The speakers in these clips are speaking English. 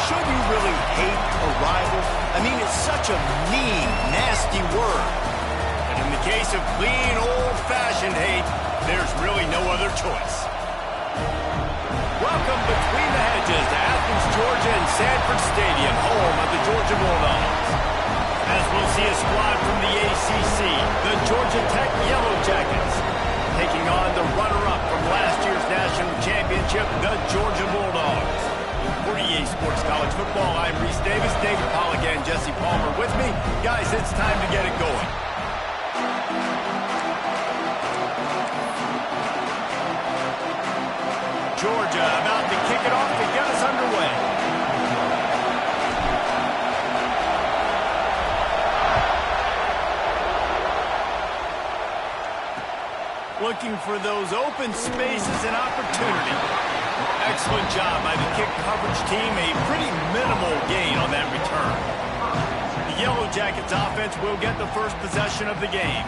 should you really hate a rival? I mean, it's such a mean, nasty word. And in the case of clean, old-fashioned hate, there's really no other choice. Welcome between the hedges to Athens, Georgia and Sanford Stadium, home of the Georgia Bulldogs. As we'll see a squad from the ACC, the Georgia Tech Yellow Jackets, taking on the runner-up from last year's national championship, the Georgia Bulldogs. For EA Sports College Football, I'm Reese Davis, David Pollack and Jesse Palmer with me. Guys, it's time to get it going. Georgia about to kick it off to get us underway. Looking for those open spaces and opportunity. Excellent job by the kick coverage team. A pretty minimal gain on that return. The Yellow Jackets offense will get the first possession of the game.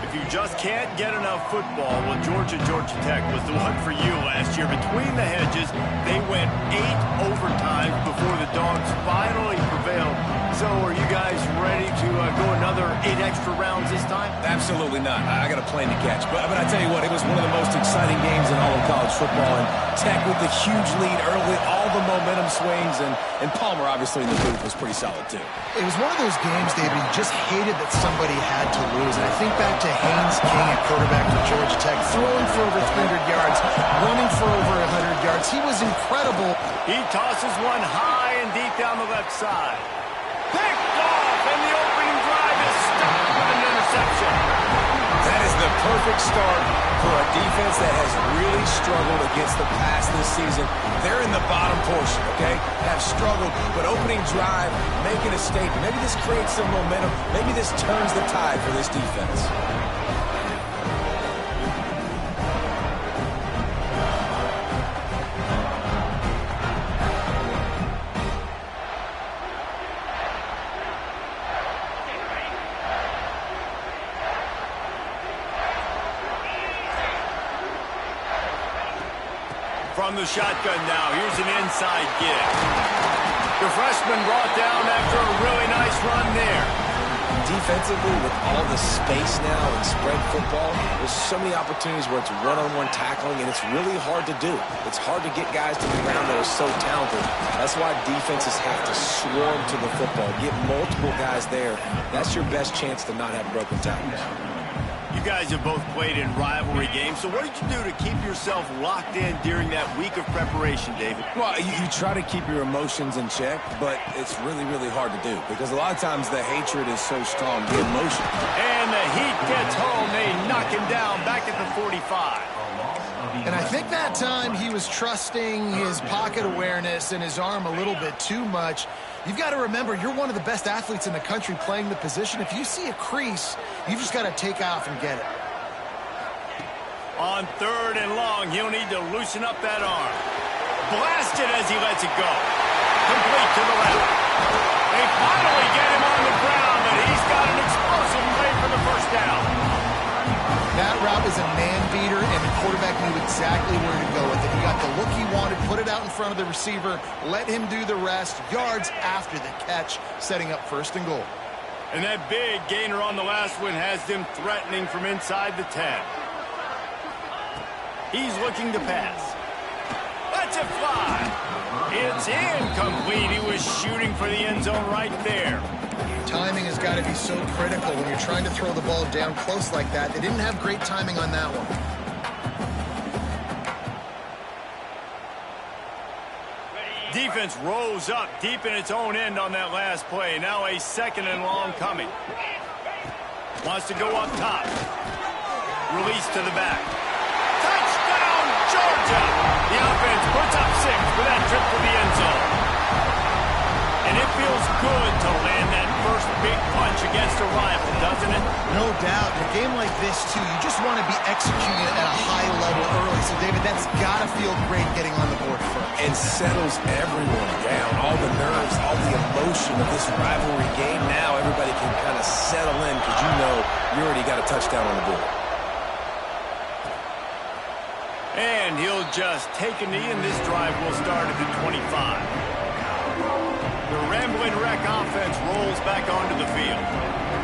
If you just can't get enough football, well, Georgia Tech was the one for you last year. Between the hedges, they went 8 overtimes before the Dogs finally prevailed. So are you guys ready to go another 8 extra rounds this time? Absolutely not. I got a plane to catch. But I tell you what, it was one of the most exciting games in all of college football. And Tech with the huge lead early, all the momentum swings, and Palmer obviously in the booth was pretty solid too. It was one of those games, David, you just hated that somebody had to lose. And I think back to Haynes King at quarterback for Georgia Tech, throwing for over 300 yards, running for over 100 yards. He was incredible. He tosses one high and deep down the left side. Picked off, and the opening drive is stopped with an interception. That is the perfect start for a defense that has really struggled against the pass this season. They're in the bottom portion, okay? Have struggled, but opening drive, making a statement. Maybe this creates some momentum. Maybe this turns the tide for this defense. From the shotgun now, here's an inside give. The freshman brought down after a really nice run there. Defensively, with all the space now and spread football, there's so many opportunities where it's one-on-one tackling, and it's really hard to do. It's hard to get guys to the ground that are so talented. That's why defenses have to swarm to the football, get multiple guys there. That's your best chance to not have broken tackles. You guys have both played in rivalry games, so what did you do to keep yourself locked in during that week of preparation, David? Well, you try to keep your emotions in check, but it's really, really hard to do because a lot of times the hatred is so strong, the emotion. And the heat gets home. They knock him down back at the 45. And I think that time he was trusting his pocket awareness and his arm a little bit too much. You've got to remember, you're one of the best athletes in the country playing the position. If you see a crease, you've just got to take off and get it. On 3rd and long, he'll need to loosen up that arm. Blast it as he lets it go. Complete to the left. They finally get him on the ground, but he's got an explosive play for the first down. That route is a man-beater, and the quarterback knew exactly where to go with it. He got the look he wanted, put it out in front of the receiver, let him do the rest, yards after the catch, setting up 1st and goal. And that big gainer on the last one has them threatening from inside the 10. He's looking to pass. Lets it fly. It's incomplete. He was shooting for the end zone right there. Timing has got to be so critical when you're trying to throw the ball down close like that. They didn't have great timing on that one. Defense rose up deep in its own end on that last play. Now a 2nd and long coming. Wants to go up top. Release to the back. Touchdown, Georgia! The offense puts up 6 for that trip to the end zone. And it feels good to land that first big punch against a rival, doesn't it? No doubt. In a game like this, too, you just want to be executing it at a high level early. So, David, that's got to feel great getting on the board first. And settles everyone down. All the nerves, all the emotion of this rivalry game. Now everybody can kind of settle in because you know you already got a touchdown on the board. And he'll just take a knee, and this drive will start at the 25. The Rambling Wreck offense rolls back onto the field.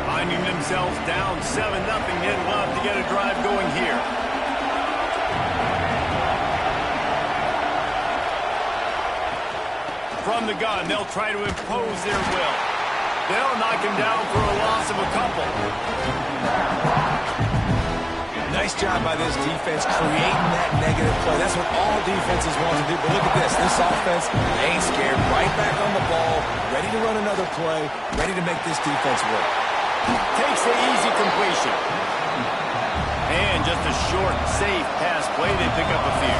Finding themselves down 7-0, they'd love to get a drive going here. From the gun, they'll try to impose their will. They'll knock him down for a loss of a couple. Nice job by this defense creating that negative play. That's what all defenses want to do. But look at this. This offense, they ain't scared. Right back on the ball, ready to run another play, ready to make this defense work. Takes the easy completion. And just a short, safe pass play. They pick up a few.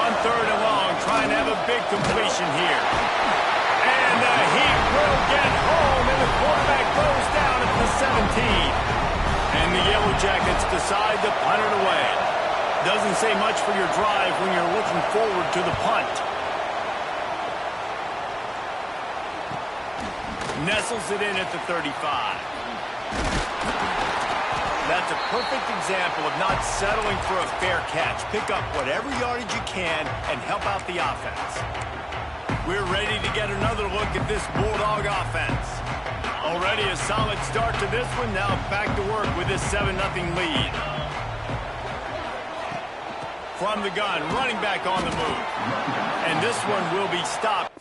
On 3rd and long, trying to have a big completion here. And the Heat will get home, and the quarterback goes down at the 17. And the Yellow Jackets decide to punt it away. Doesn't say much for your drive when you're looking forward to the punt. Nestles it in at the 35. That's a perfect example of not settling for a fair catch. Pick up whatever yardage you can and help out the offense. We're ready to get another look at this Bulldog offense. Already a solid start to this one. Now back to work with this 7-0 lead. From the gun, running back on the move. And this one will be stopped.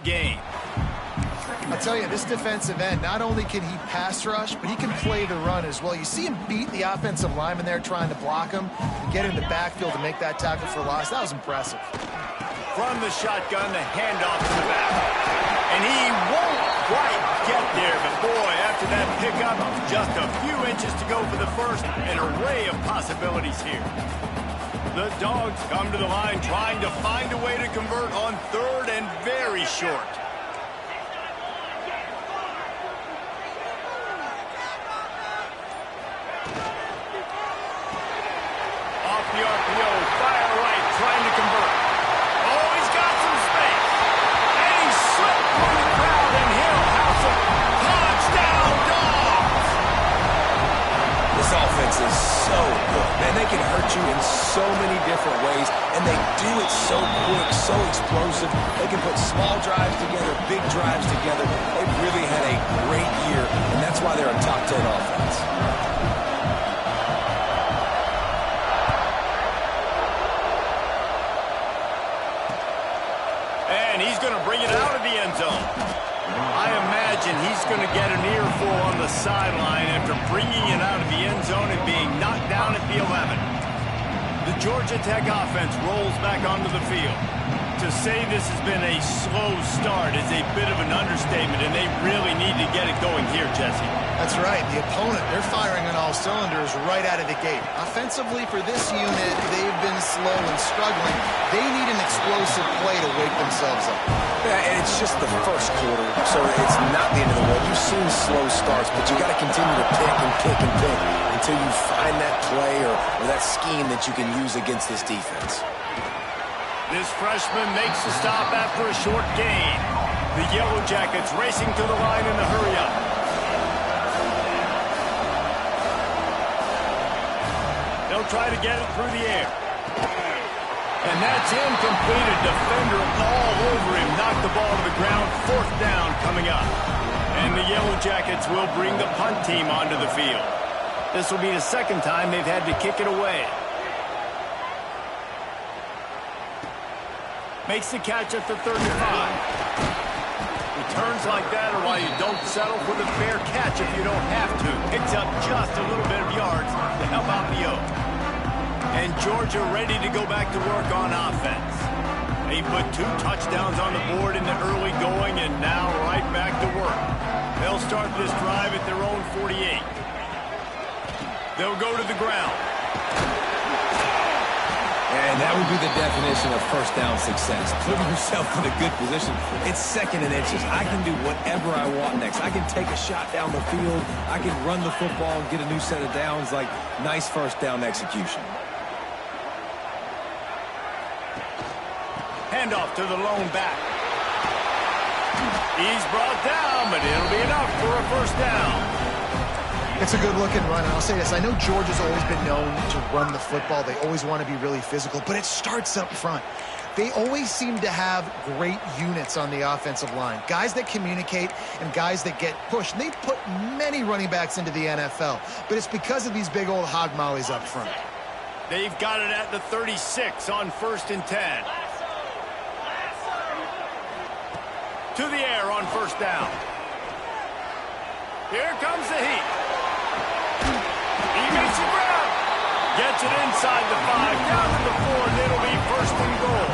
Game. I'll tell you, this defensive end, not only can he pass rush, but he can play the run as well. You see him beat the offensive lineman there trying to block him and get in the backfield to make that tackle for loss. That was impressive. From the shotgun, the handoff to the back. And he won't quite get there, but boy, after that pickup, just a few inches to go for the first. An array of possibilities here. The Dogs come to the line trying to find a way to convert on 3rd and very short. Off the RPO, fire right, trying to convert. Oh, he's got some space. And he slipped through the crowd, and he'll have some touchdown Dogs. This offense is so good. Man, they can hurt you in so many different ways, and they do it so quick, so explosive. They can put small drives together, big drives together. They've really had a great year, and that's why they're a top 10 offense. And he's going to bring it out of the end zone. I imagine he's going to get an earful on the sideline after bringing it out of the end zone and being knocked down at the 11. The Georgia Tech offense rolls back onto the field. To say this has been a slow start is a bit of an understatement, and they really need to get it going here, Jesse. That's right. The opponent, they're firing on all cylinders right out of the gate. Offensively, for this unit, they've been slow and struggling. They need an explosive play to wake themselves up. Yeah, and it's just the first quarter, so it's not the end of the world. You've seen slow starts, but you got to continue to pick and pick and pick until you find that play or that scheme that you can use against this defense. This freshman makes the stop after a short gain. The Yellow Jackets racing to the line in the hurry-up. They'll try to get it through the air. And that's incomplete. A defender all over him. Knocked the ball to the ground. 4th down coming up. And the Yellow Jackets will bring the punt team onto the field. This will be the second time they've had to kick it away. Makes the catch at the 35. Returns like that are why you don't settle for the fair catch if you don't have to. Picks up just a little bit of yards to help out the Oak. And Georgia ready to go back to work on offense. They put 2 touchdowns on the board in the early going and now right back to work. They'll start this drive at their own 48. They'll go to the ground. And that would be the definition of first down success. Putting yourself in a good position. It's 2nd and inches. I can do whatever I want next. I can take a shot down the field. I can run the football and get a new set of downs. Like, nice first down execution. Handoff to the lone back. He's brought down, but it'll be enough for a first down. It's a good-looking run, and I'll say this. I know Georgia's always been known to run the football. They always want to be really physical, but it starts up front. They always seem to have great units on the offensive line, guys that communicate and guys that get pushed. And they've put many running backs into the NFL, but it's because of these big old hog mollies up front. They've got it at the 36 on 1st and 10. To the air on first down. Here comes the heat. He makes the grab. Gets it inside the 5, down to the 4, and it'll be 1st and goal.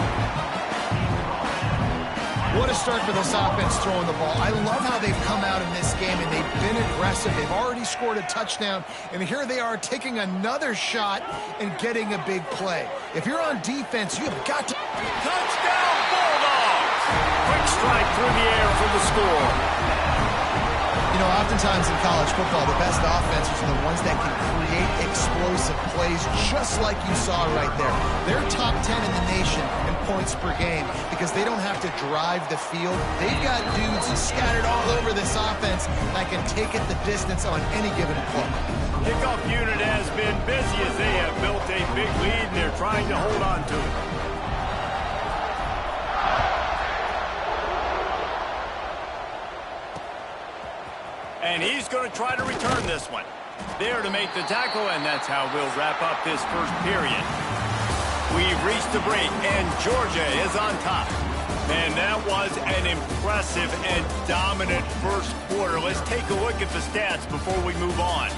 What a start for this offense throwing the ball. I love how they've come out in this game, and they've been aggressive. They've already scored a touchdown, and here they are taking another shot and getting a big play. If you're on defense, you have got to... Touchdown, Bulldogs! Quick strike through the air for the score. You know, oftentimes in college football, the best offenses are the ones that can create explosive plays, just like you saw right there. They're top 10 in the nation in points per game because they don't have to drive the field. They've got dudes scattered all over this offense that can take it the distance on any given play. Kickoff unit has been busy as they have built a big lead, and they're trying to hold on to it. And he's going to try to return this one. There to make the tackle, and that's how we'll wrap up this first period. We've reached the break, and Georgia is on top. Man, that was an impressive and dominant first quarter. Let's take a look at the stats before we move on.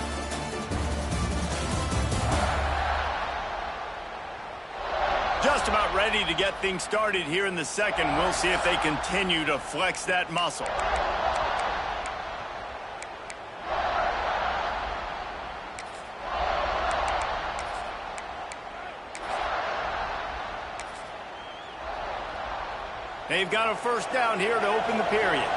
Just about ready to get things started here in the second. We'll see if they continue to flex that muscle. They've got a first down here to open the period.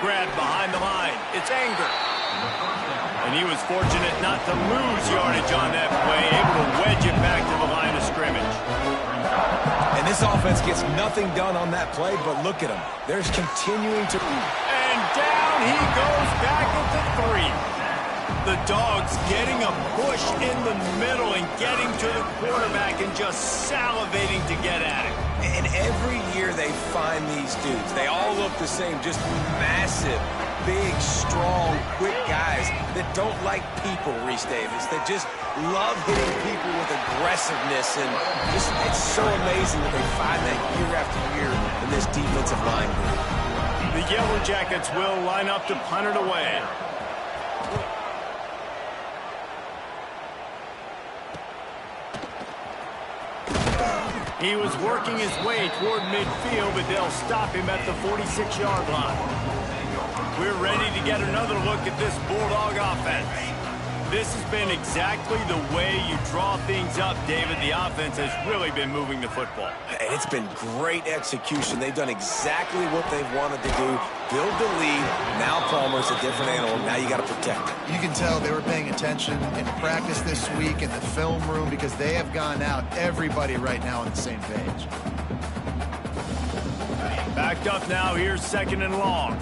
Grab behind the line. It's Anger. And he was fortunate not to lose yardage on that play, able to wedge it back to the line of scrimmage. And this offense gets nothing done on that play, but look at him. They're continuing to... And down he goes back at the 3. The Dogs getting a push in the middle and getting to the quarterback and just salivating to get at it. And every year they find these dudes. They all look the same, just massive, big, strong, quick guys that don't like people, Reese Davis, that just love hitting people with aggressiveness. And just it's so amazing that they find that year after year in this defensive line group. The Yellow Jackets will line up to punt it away. He was working his way toward midfield, but they'll stop him at the 46-yard line. We're ready to get another look at this Bulldog offense. This has been exactly the way you draw things up, David. The offense has really been moving the football. And it's been great execution. They've done exactly what they've wanted to do. Build the lead. Now Palmer's a different animal. Now you got to protect it. You can tell they were paying attention in practice this week in the film room because they have gone out, everybody right now on the same page. Backed up now. Here's 2nd and long.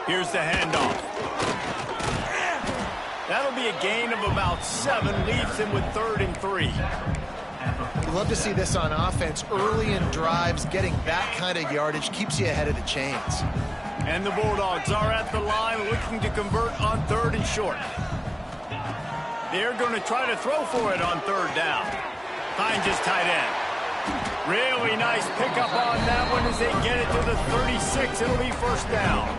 Here's the handoff. That'll be a gain of about 7. Leaves him with 3rd and 3. You love to see this on offense. Early in drives, getting that kind of yardage keeps you ahead of the chains. And the Bulldogs are at the line looking to convert on 3rd and short. They're going to try to throw for it on 3rd down. Hines is tight end. Really nice pickup on that one as they get it to the 36. It'll be 1st down.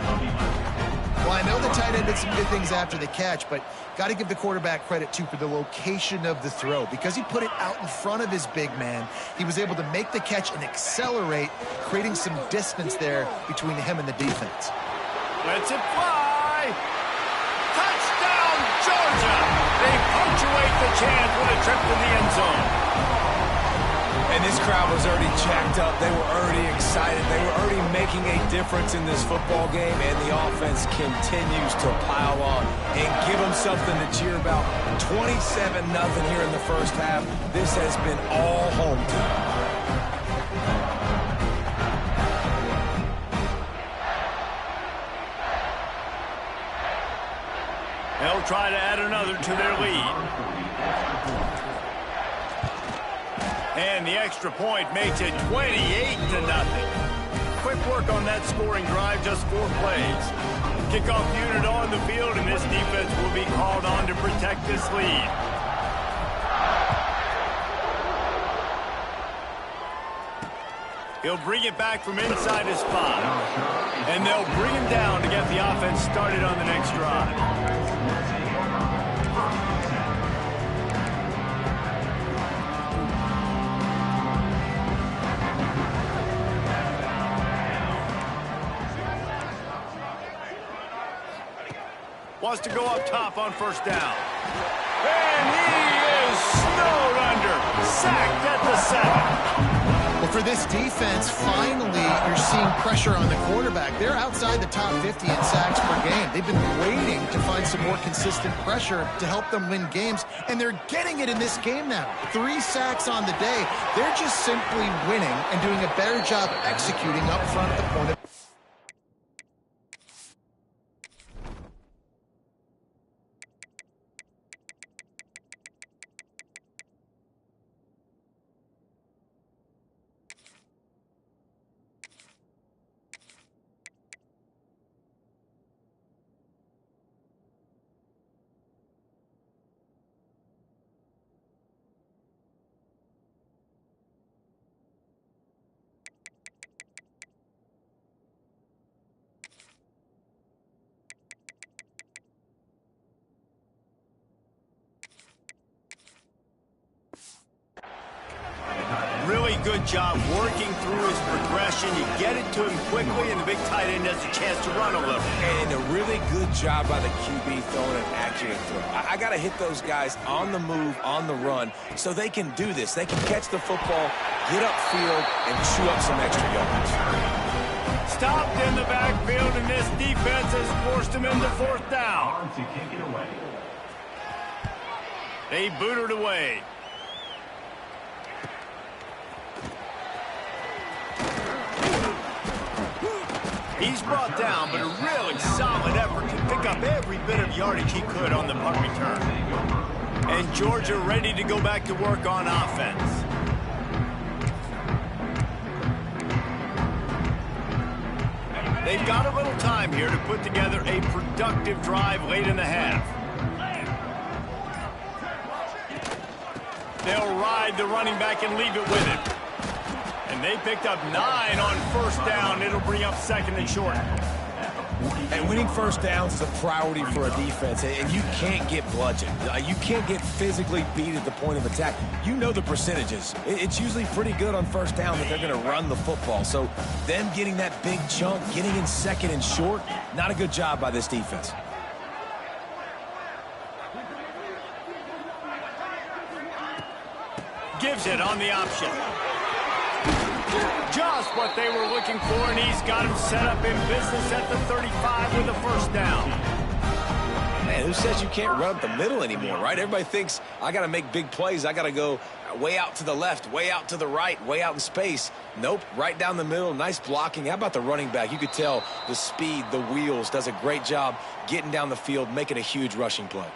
Well, I know the tight end did some good things after the catch, but got to give the quarterback credit, too, for the location of the throw. Because he put it out in front of his big man, he was able to make the catch and accelerate, creating some distance there between him and the defense. Lets it fly. Touchdown, Georgia. They punctuate the chance with a trip to the end zone. And this crowd was already jacked up. They were already excited. They were already making a difference in this football game, and the offense continues to pile on and give them something to cheer about. 27-0 here in the first half. This has been all home team. They'll try to add another to their lead. And the extra point makes it 28-0. Quick work on that scoring drive, just 4 plays. Kickoff unit on the field, and this defense will be called on to protect this lead. He'll bring it back from inside his spot. And they'll bring him down to get the offense started on the next drive. Wants to go up top on 1st down. And he is snowed under. Sacked at the 7. Well, for this defense, finally, you're seeing pressure on the quarterback. They're outside the top 50 in sacks per game. They've been waiting to find some more consistent pressure to help them win games, and they're getting it in this game now. 3 sacks on the day. They're just simply winning and doing a better job executing up front at the point of... Really good job working through his progression. You get it to him quickly, and the big tight end has a chance to run a little. And a really good job by the QB throwing an accurate throw. I got to hit those guys on the move, on the run, so they can do this. They can catch the football, get upfield, and chew up some extra yards. Stopped in the backfield, and this defense has forced him into 4th down. They boot it away. He's brought down, but a really solid effort to pick up every bit of yardage he could on the punt return. And Georgia ready to go back to work on offense. They've got a little time here to put together a productive drive late in the half. They'll ride the running back and leave it with him. And they picked up 9 on 1st down. It'll bring up 2nd and short. And winning 1st downs is a priority for a defense, and you can't get bludgeoned. You can't get physically beat at the point of attack. You know the percentages. It's usually pretty good on 1st down that they're going to run the football. So them getting that big chunk, getting in 2nd and short, not a good job by this defense. Gives it on the option. Just what they were looking for, and he's got him set up in business at the 35 with a 1st down. Man, who says you can't run up the middle anymore, right? Everybody thinks, I got to make big plays. I got to go way out to the left, way out to the right, way out in space. Nope, right down the middle, nice blocking. How about the running back? You could tell the speed, the wheels, does a great job getting down the field, making a huge rushing play.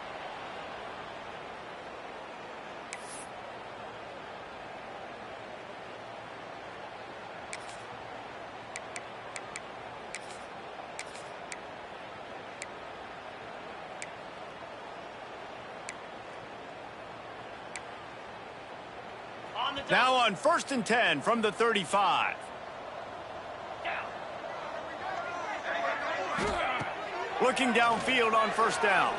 Now on 1st and 10 from the 35. Looking downfield on 1st down.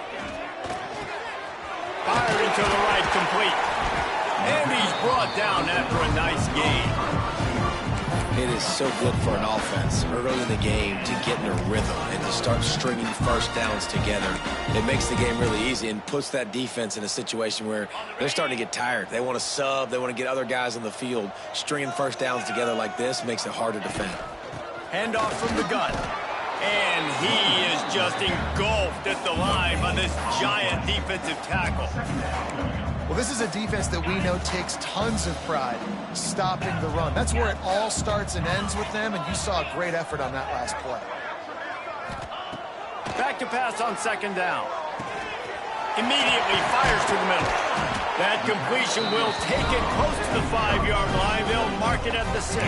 Firing to the right, complete. And he's brought down after a nice gain. It is so good for an offense early in the game to get in a rhythm and to start stringing 1st downs together. It makes the game really easy and puts that defense in a situation where they're starting to get tired. They want to sub. They want to get other guys on the field. Stringing 1st downs together like this makes it hard to defend. Handoff from the gun. And he is just engulfed at the line by this giant defensive tackle. Well, this is a defense that we know takes tons of pride stopping the run. That's where it all starts and ends with them, and you saw a great effort on that last play. Back to pass on 2nd down. Immediately fires to the middle. That completion will take it close to the 5-yard line. They'll mark it at the 6.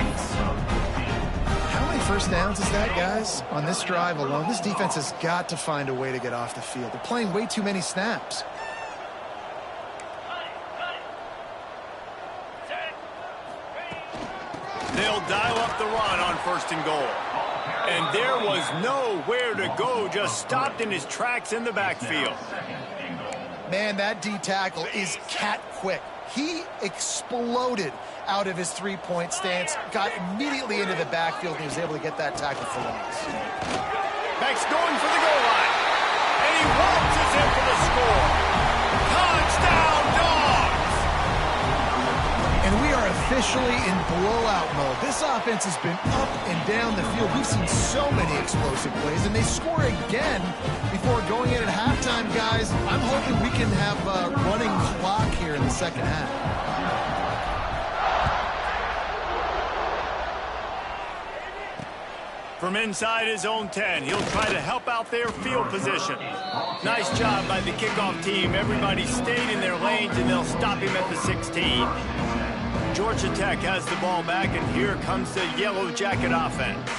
How many 1st downs is that, guys? On this drive alone, this defense has got to find a way to get off the field. They're playing way too many snaps. They'll dial up the run on 1st and goal. And there was nowhere to go, just stopped in his tracks in the backfield. Man, that D tackle is cat quick. He exploded out of his 3-point stance, got immediately into the backfield, and he was able to get that tackle for loss. Max going for the goal line. And he waltzes in for the score. Touchdown, Dogs! And we are officially in blowout mode. This offense has been up and down the field. We've seen so many explosive plays, and they score again before going in at halftime, guys. I'm hoping we can have a running clock here in the 2nd half. From inside his own 10, he'll try to help out their field position. Nice job by the kickoff team. Everybody stayed in their lanes, and they'll stop him at the 16. Georgia Tech has the ball back, and here comes the Yellow Jacket offense.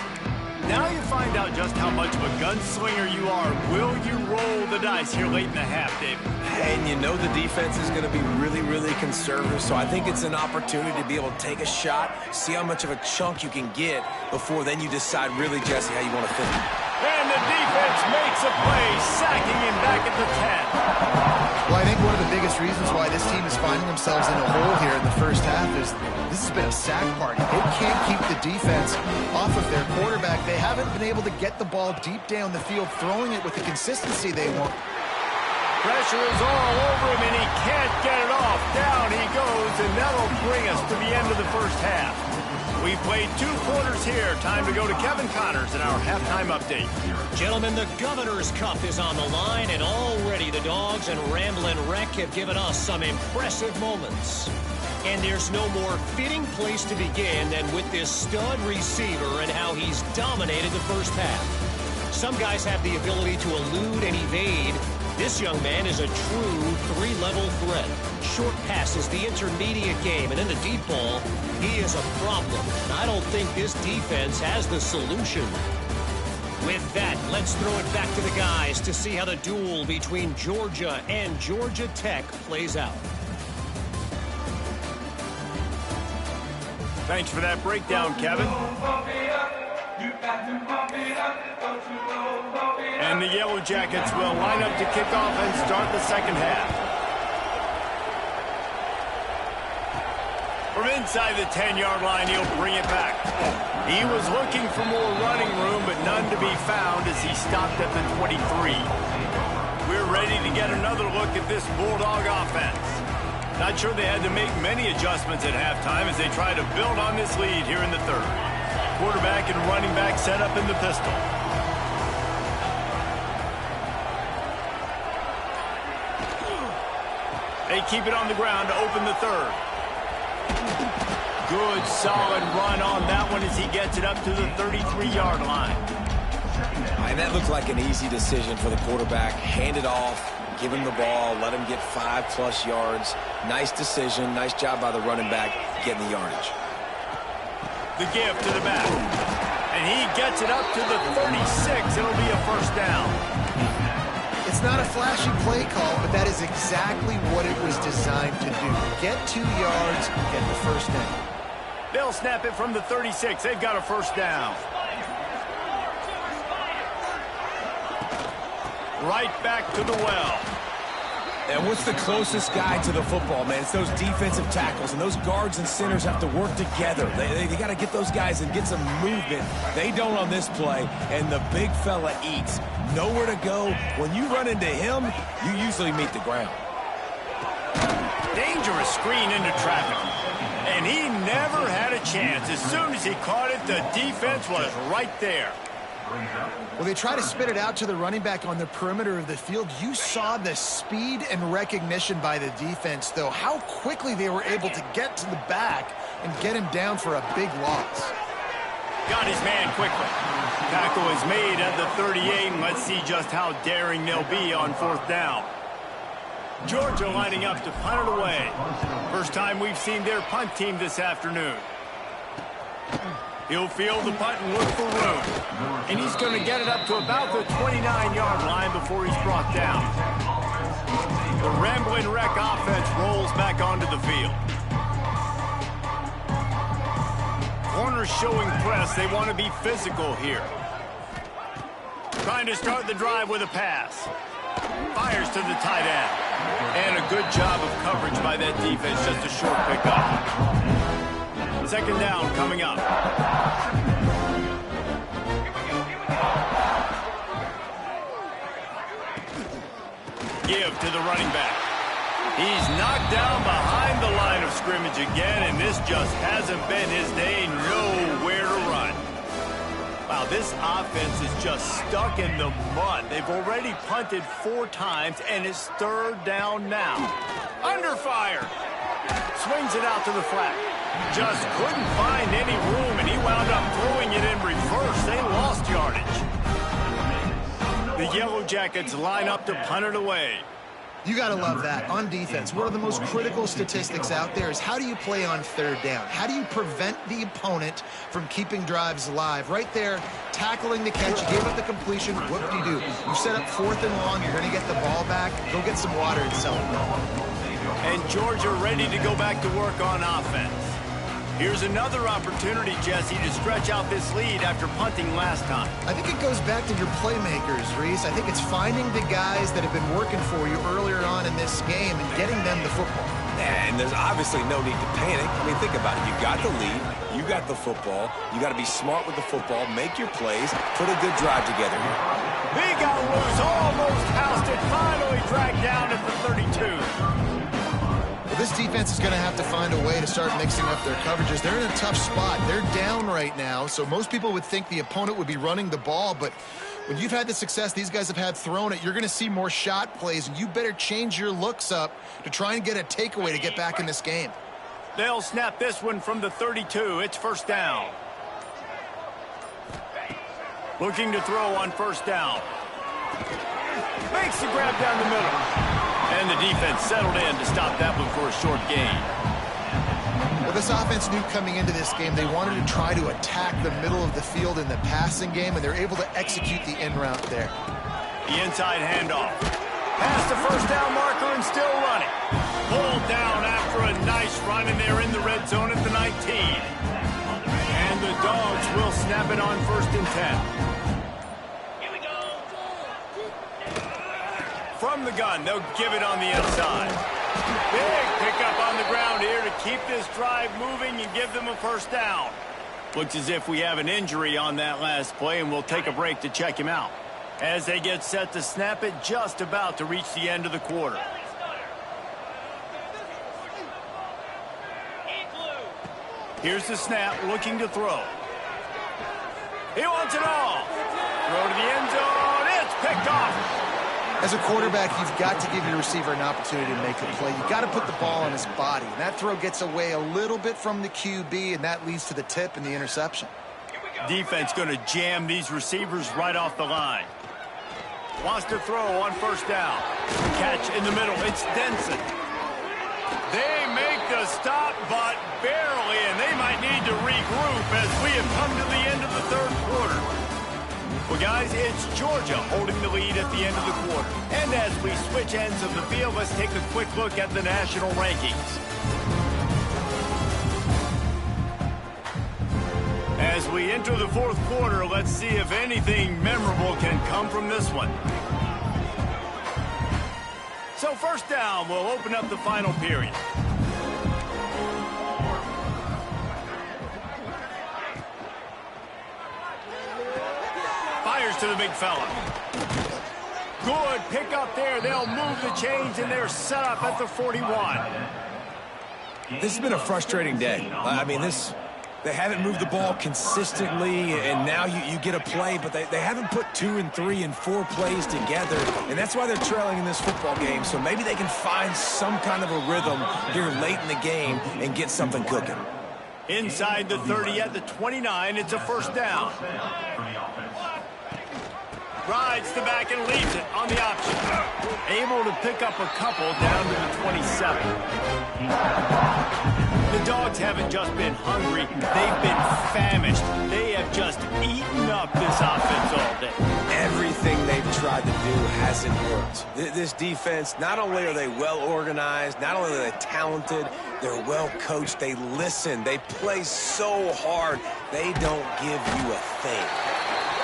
Now you find out just how much of a gunslinger you are. Will you roll the dice here late in the half, David? And you know the defense is going to be really, really conservative, so I think it's an opportunity to be able to take a shot, see how much of a chunk you can get before then you decide really, Jesse, how you want to fit it. And the defense makes a play, sacking him back at the 10. Well, I think one of the biggest reasons why this team is finding themselves in a hole here in the 1st half is this has been a sack party. They can't keep the defense off of their quarterback. They haven't been able to get the ball deep down the field, throwing it with the consistency they want. Pressure is all over him, and he can't get it off. Down he goes, and that'll bring us to the end of the 1st half. We've played 2 quarters here. Time to go to Kevin Connors in our halftime update. Gentlemen, the Governor's Cup is on the line, and already the Dogs and Ramblin' Wreck have given us some impressive moments. And there's no more fitting place to begin than with this stud receiver and how he's dominated the 1st half. Some guys have the ability to elude and evade. This young man is a true 3-level threat. Short passes, the intermediate game, and in the deep ball, he is a problem. And I don't think this defense has the solution. With that, let's throw it back to the guys to see how the duel between Georgia and Georgia Tech plays out. Thanks for that breakdown, Kevin. And the Yellow Jackets will line up to kick off and start the 2nd half. From inside the 10-yard line, he'll bring it back. He was looking for more running room, but none to be found as he stopped at the 23. We're ready to get another look at this Bulldog offense. Not sure they had to make many adjustments at halftime as they try to build on this lead here in the 3rd. Quarterback and running back set up in the pistol. They keep it on the ground to open the 3rd. Good, solid run on that one as he gets it up to the 33-yard line. And that looked like an easy decision for the quarterback. Hand it off, give him the ball, let him get 5+ yards. Nice decision, nice job by the running back getting the yardage. The give to the back. And he gets it up to the 36. It'll be a 1st down. It's not a flashy play call, but that is exactly what it was designed to do. Get 2 yards, get the first down. They'll snap it from the 36. They've got a first down. Right back to the well. And what's the closest guy to the football, man? It's those defensive tackles, and those guards and centers have to work together. They got to get those guys and get some movement. They don't on this play, and the big fella eats. Nowhere to go. When you run into him, you usually meet the ground. Dangerous screen into traffic. And he never had a chance. As soon as he caught it, the defense was right there. Well, they try to spit it out to the running back on the perimeter of the field. You saw the speed and recognition by the defense, though. How quickly they were able to get to the back and get him down for a big loss. Got his man quickly. Tackle is made at the 38, and let's see just how daring they'll be on 4th down. Georgia lining up to punt it away. First time we've seen their punt team this afternoon. He'll field the punt and look for room. And he's going to get it up to about the 29-yard line before he's brought down. The Ramblin' Wreck offense rolls back onto the field. Corners showing press. They want to be physical here. Trying to start the drive with a pass. Fires to the tight end. And a good job of coverage by that defense. Just a short pickup. 2nd down coming up. Give to the running back. He's knocked down behind the line of scrimmage again, and this just hasn't been his day. Nowhere to run. Wow, this offense is just stuck in the mud. They've already punted 4 times, and it's 3rd down now. Under fire. Swings it out to the flat. Just couldn't find any room, and he wound up throwing it in reverse. They lost yardage. The Yellow Jackets line up to punt it away. You got to love that. On defense, one of the most critical statistics out there is how do you play on 3rd down? How do you prevent the opponent from keeping drives alive? Right there, tackling the catch, you gave up the completion, what do you do? You set up 4th and long, you're going to get the ball back, go get some water and celebrate. And Georgia ready to go back to work on offense. Here's another opportunity, Jesse, to stretch out this lead after punting last time. I think it goes back to your playmakers, Reese. I think it's finding the guys that have been working for you earlier on in this game and getting them the football. And there's obviously no need to panic. I mean, think about it. You got the lead. You got the football. You got to be smart with the football. Make your plays. Put a good drive together here. He got loose, almost housed it, finally dragged down at the 32. This defense is going to have to find a way to start mixing up their coverages. They're in a tough spot. They're down right now, so most people would think the opponent would be running the ball, but when you've had the success these guys have had throwing it, you're going to see more shot plays, and you better change your looks up to try and get a takeaway to get back in this game. They'll snap this one from the 32. It's 1st down. Looking to throw on 1st down. Makes the grab down the middle. And the defense settled in to stop that one for a short gain. Well, this offense knew coming into this game they wanted to try to attack the middle of the field in the passing game, and they're able to execute the in route there. The inside handoff. Past the 1st down marker and still running. Pulled down after a nice run, and they're in the red zone at the 19. And the Dogs will snap it on 1st and 10. From the gun, they'll give it on the inside. Big pickup on the ground here to keep this drive moving and give them a 1st down. Looks as if we have an injury on that last play, and we'll take a break to check him out. As they get set to snap it, just about to reach the end of the quarter. Here's the snap, looking to throw. He wants it all. Throw to the end zone. It's picked off. As a quarterback, you've got to give your receiver an opportunity to make a play. You've got to put the ball on his body. And that throw gets away a little bit from the QB, and that leads to the tip and the interception. Defense going to jam these receivers right off the line. Wants to throw on 1st down. Catch in the middle. It's Denson. They make the stop, but barely, and they might need to regroup as we have come to the end of the 3rd quarter. Well, guys, it's Georgia holding the lead at the end of the quarter. And as we switch ends of the field, let's take a quick look at the national rankings. As we enter the fourth quarter, let's see if anything memorable can come from this one. So first down, we'll open up the final period. Fires to the big fella. Good pick up there. They'll move the chains, and they're set up at the 41. This has been a frustrating day. I mean, they haven't moved the ball consistently, and now you get a play, but they haven't put 2 and 3 and 4 plays together, and that's why they're trailing in this football game. So maybe they can find some kind of a rhythm here late in the game and get something cooking. Inside the 30 at the 29, it's a first down. Rides the back and leaves it on the option. Able to pick up a couple down to the 27. The Dogs haven't just been hungry, they've been famished. They have just eaten up this offense all day. Everything they've tried to do hasn't worked. This defense, not only are they well organized, not only are they talented, they're well coached, they listen, they play so hard, they don't give you a thing.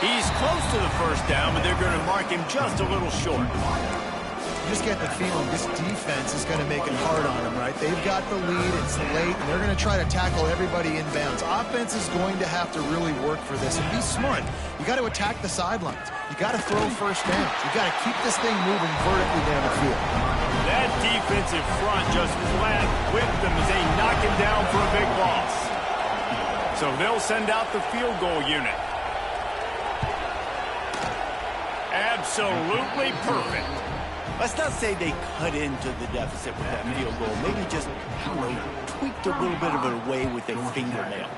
He's close to the first down, but they're going to mark him just a little short. You just get the feeling this defense is going to make it hard on them, right? They've got the lead, it's late, and they're going to try to tackle everybody inbounds. Offense is going to have to really work for this and be smart. You got to attack the sidelines. You got to throw first downs. You got to keep this thing moving vertically down the field. That defensive front just flat with them as they knock him down for a big loss. So they'll send out the field goal unit. Absolutely perfect. Let's not say they cut into the deficit with that field goal. Maybe just, tweaked a little bit of it away with their fingernail.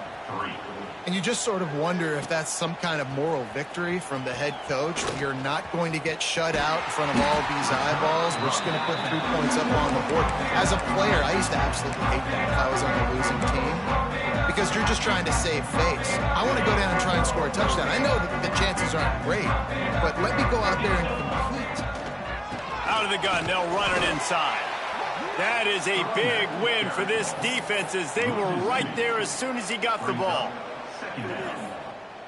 And you just sort of wonder if that's some kind of moral victory from the head coach. You're not going to get shut out in front of all these eyeballs. We're just going to put 3 points up on the board. As a player, I used to absolutely hate that if I was on a losing team, because you're just trying to save face. I want to go down and try and score a touchdown. I know that the chances aren't great, but let me go out there and compete. Out of the gun, they'll run it inside. That is a big win for this defense as they were right there as soon as he got the ball.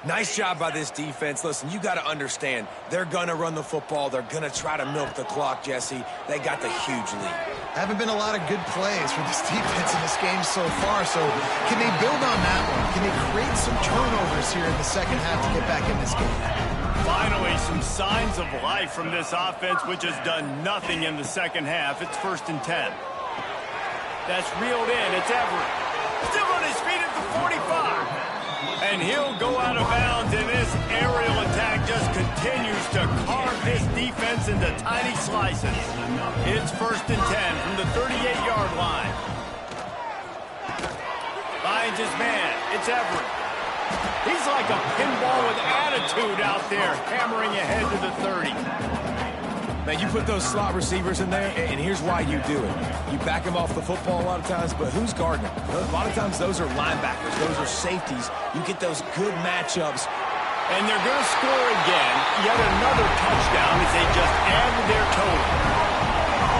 Nice job by this defense. Listen, you got to understand, they're going to run the football. They're going to try to milk the clock, Jesse. They got the huge lead. Haven't been a lot of good plays for this defense in this game so far, so can they build on that one? Can they create some turnovers here in the second half to get back in this game? Finally, some signs of life from this offense, which has done nothing in the second half. It's 1st and 10. That's reeled in. It's Everett. Still on his feet at the 45. And he'll go out of bounds, and this aerial attack just continues to carve this defense into tiny slices. It's 1st and 10 from the 38-yard line. Finds his man. It's Everett. He's like a pinball with attitude out there, hammering ahead to the 30. Now, you put those slot receivers in there, and here's why you do it. You back them off the football a lot of times, but who's guarding them? A lot of times those are linebackers. Those are safeties. You get those good matchups. And they're going to score again. Yet another touchdown as they just add to their total.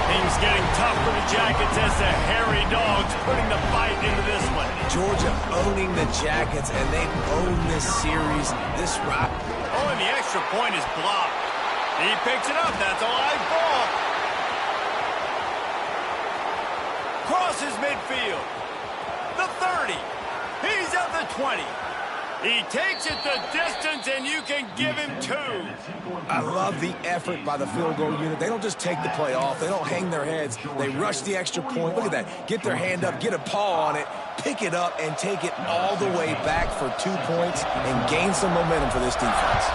Things getting tough for the Jackets as the hairy Dogs putting the fight into this one. Georgia owning the Jackets, and they've owned this series. This rock. Oh, and the extra point is blocked. He picks it up. That's a live ball. Crosses midfield. The 30. He's at the 20. He takes it the distance, and you can give him 2. I love the effort by the field goal unit. They don't just take the play off. They don't hang their heads. They rush the extra point. Look at that. Get their hand up, get a paw on it, pick it up, and take it all the way back for 2 points and gain some momentum for this defense.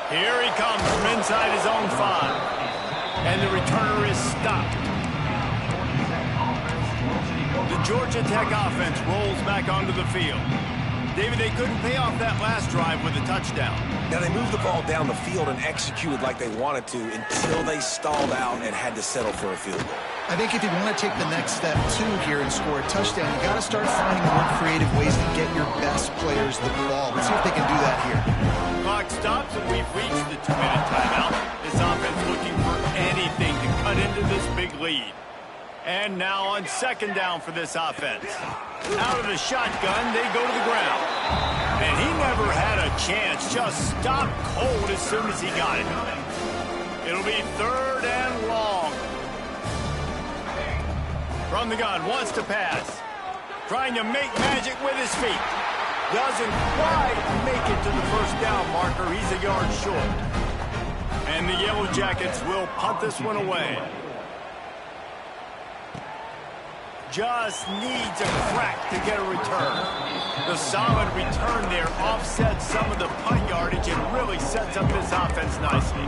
Here he comes from inside his own 5. And the returner is stopped. The Georgia Tech offense rolls back onto the field. David, they couldn't pay off that last drive with a touchdown. Now, they moved the ball down the field and executed like they wanted to until they stalled out and had to settle for a field goal. I think if you want to take the next step, too, here and score a touchdown, you got to start finding more creative ways to get your best players the ball. Let's see if they can do that here. Clock stops, and we've reached the 2-minute timeout. This offense looking for anything to cut into this big lead. And now on second down for this offense. Out of the shotgun, they go to the ground. And he never had a chance. Just stopped cold as soon as he got it. It'll be third and long. From the gun, wants to pass. Trying to make magic with his feet. Doesn't quite make it to the first down marker. He's a yard short. And the Yellow Jackets will punt this one away. Just needs a crack to get a return. The solid return there offsets some of the punt yardage and really sets up this offense nicely.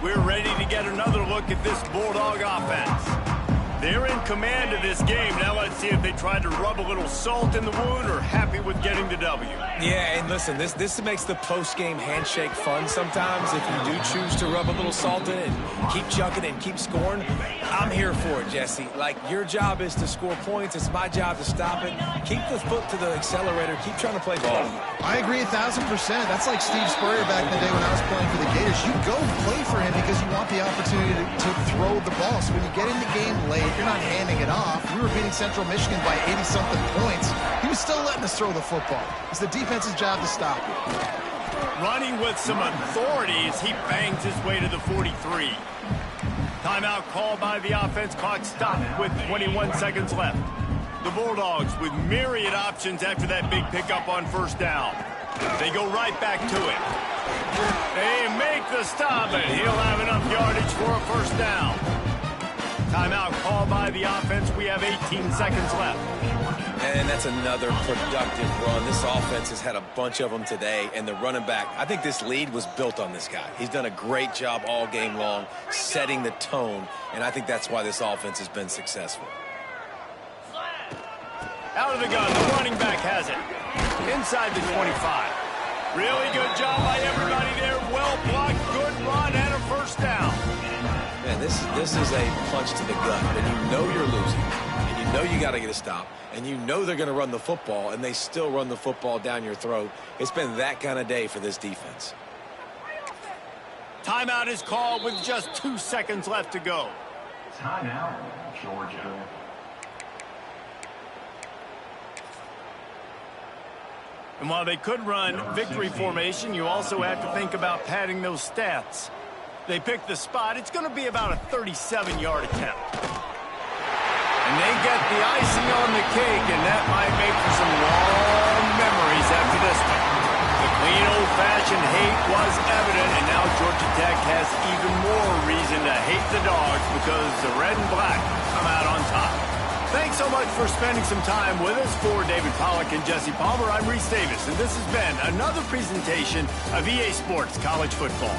We're ready to get another look at this Bulldog offense. They're in command of this game. Now let's see if they try to rub a little salt in the wound or happy with getting the W. Yeah, and listen, this makes the post-game handshake fun sometimes. If you do choose to rub a little salt in it and keep chucking and keep scoring, I'm here for it, Jesse. Like, your job is to score points. It's my job to stop it. Keep the foot to the accelerator. Keep trying to play ball. I agree 1,000%. That's like Steve Spurrier back in the day when I was playing for the Gators. You go play for him because you want the opportunity to throw the ball. So when you get in the game late, you're not handing it off. We were beating Central Michigan by 80-something points. He was still letting us throw the football. It's the defense's job to stop it. Running with some authority as he bangs his way to the 43. Timeout called by the offense. Clock stopped with 21 seconds left. The Bulldogs with myriad options after that big pickup on first down. They go right back to it. They make the stop, and he'll have enough yardage for a first down. Timeout called by the offense. We have 18 seconds left. And that's another productive run. This offense has had a bunch of them today, and the running back, I think this lead was built on this guy. He's done a great job all game long, setting the tone, and I think that's why this offense has been successful. Out of the gun, the running back has it. Inside the 25. Really good job by everybody there. Well blocked, good run, and a first down. Man, this is a punch to the gut, and you know you're losing, and you know you got to get a stop, and you know they're going to run the football, and they still run the football down your throat. It's been that kind of day for this defense. Timeout is called with just 2 seconds left to go. Timeout, Georgia. And while they could run victory formation, you also have to think about padding those stats. They pick the spot. It's going to be about a 37-yard attempt. And they get the icing on the cake, and that might make for some long memories after this one. The clean old-fashioned hate was evident, and now Georgia Tech has even more reason to hate the Dogs because the red and black come out on top. Thanks so much for spending some time with us. For David Pollack and Jesse Palmer, I'm Reese Davis, and this has been another presentation of EA Sports College Football.